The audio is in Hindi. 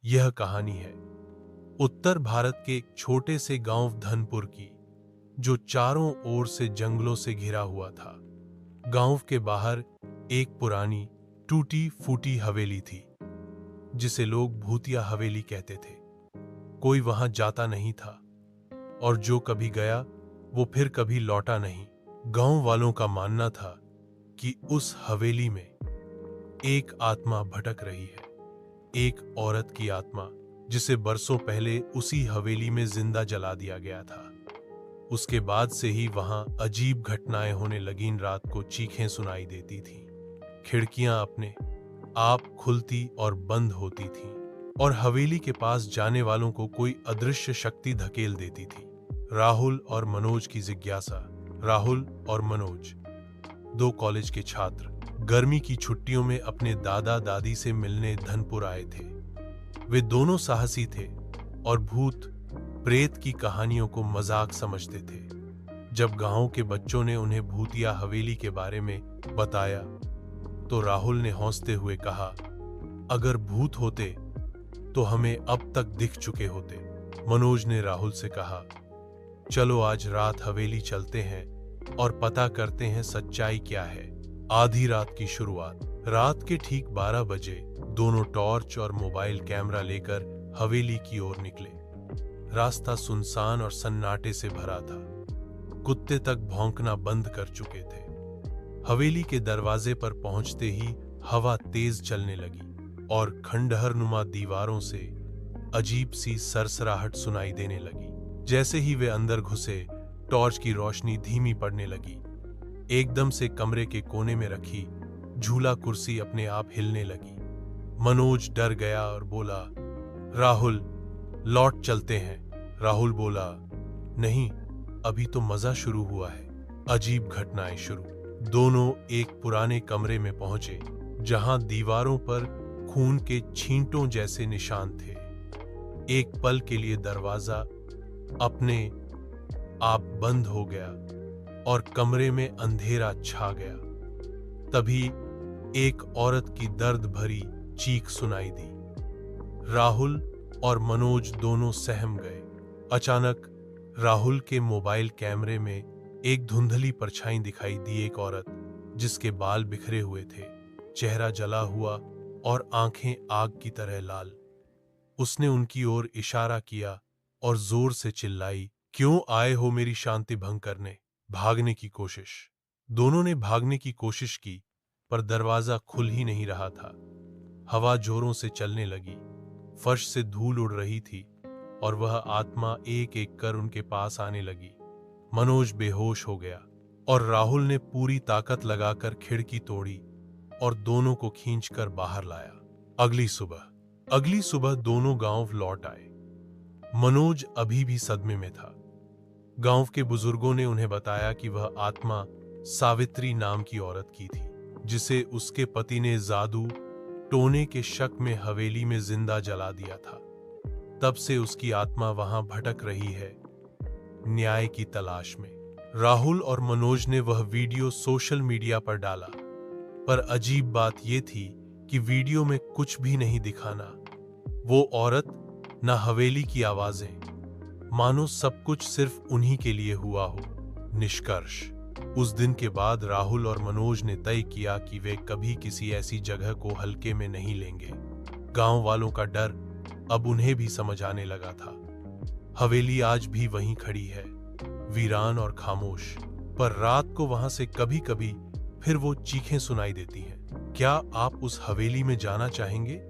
यह कहानी है उत्तर भारत के एक छोटे से गांव धनपुर की, जो चारों ओर से जंगलों से घिरा हुआ था। गांव के बाहर एक पुरानी टूटी फूटी हवेली थी, जिसे लोग भूतिया हवेली कहते थे। कोई वहां जाता नहीं था, और जो कभी गया वो फिर कभी लौटा नहीं। गांव वालों का मानना था कि उस हवेली में एक आत्मा भटक रही है, एक औरत की आत्मा, जिसे बरसों पहले उसी हवेली में जिंदा जला दिया गया था। उसके बाद से ही वहां अजीब घटनाएं होने लगीं। रात को चीखें सुनाई देती थीं, खिड़कियां अपने आप खुलती और बंद होती थीं, और हवेली के पास जाने वालों को कोई अदृश्य शक्ति धकेल देती थी। राहुल और मनोज की जिज्ञासा। राहुल और मनोज, दो कॉलेज के छात्र, गर्मी की छुट्टियों में अपने दादा दादी से मिलने धनपुर आए थे। वे दोनों साहसी थे और भूत प्रेत की कहानियों को मजाक समझते थे। जब गांव के बच्चों ने उन्हें भूतिया हवेली के बारे में बताया, तो राहुल ने हंसते हुए कहा, अगर भूत होते तो हमें अब तक दिख चुके होते। मनोज ने राहुल से कहा, चलो आज रात हवेली चलते हैं और पता करते हैं सच्चाई क्या है। आधी रात की शुरुआत। रात के ठीक 12 बजे दोनों टॉर्च और मोबाइल कैमरा लेकर हवेली की ओर निकले। रास्ता सुनसान और सन्नाटे से भरा था। कुत्ते तक भौंकना बंद कर चुके थे। हवेली के दरवाजे पर पहुंचते ही हवा तेज चलने लगी और खंडहर नुमा दीवारों से अजीब सी सरसराहट सुनाई देने लगी। जैसे ही वे अंदर घुसे, टॉर्च की रोशनी धीमी पड़ने लगी। एकदम से कमरे के कोने में रखी झूला कुर्सी अपने आप हिलने लगी। मनोज डर गया और बोला, राहुल, लौट चलते हैं। राहुल बोला, नहीं, अभी तो मजा शुरू हुआ है। अजीब घटनाएं शुरू। दोनों एक पुराने कमरे में पहुंचे, जहां दीवारों पर खून के छींटों जैसे निशान थे। एक पल के लिए दरवाजा अपने आप बंद हो गया और कमरे में अंधेरा छा गया। तभी एक औरत की दर्द भरी चीख सुनाई दी। राहुल और मनोज दोनों सहम गए। अचानक राहुल के मोबाइल कैमरे में एक धुंधली परछाई दिखाई दी। एक औरत, जिसके बाल बिखरे हुए थे, चेहरा जला हुआ और आंखें आग की तरह लाल। उसने उनकी ओर इशारा किया और जोर से चिल्लाई, क्यों आए हो मेरी शांति भंग करने? भागने की कोशिश। दोनों ने भागने की कोशिश की, पर दरवाजा खुल ही नहीं रहा था। हवा जोरों से चलने लगी, फर्श से धूल उड़ रही थी और वह आत्मा एक एक कर उनके पास आने लगी। मनोज बेहोश हो गया और राहुल ने पूरी ताकत लगाकर खिड़की तोड़ी और दोनों को खींचकर बाहर लाया। अगली सुबह दोनों गांव लौट आए। मनोज अभी भी सदमे में था। गांव के बुजुर्गों ने उन्हें बताया कि वह आत्मा सावित्री नाम की औरत की थी, जिसे उसके पति ने जादू टोने के शक में हवेली में जिंदा जला दिया था। तब से उसकी आत्मा वहां भटक रही है, न्याय की तलाश में। राहुल और मनोज ने वह वीडियो सोशल मीडिया पर डाला, पर अजीब बात यह थी कि वीडियो में कुछ भी नहीं दिखाना वो औरत, न हवेली की आवाजें, मानो सब कुछ सिर्फ उन्हीं के लिए हुआ हो। निष्कर्ष, उस दिन के बाद राहुल और मनोज ने तय किया कि वे कभी किसी ऐसी जगह को हल्के में नहीं लेंगे। गांव वालों का डर अब उन्हें भी समझ आने लगा था। हवेली आज भी वहीं खड़ी है, वीरान और खामोश, पर रात को वहां से कभी कभी फिर वो चीखें सुनाई देती हैं। क्या आप उस हवेली में जाना चाहेंगे?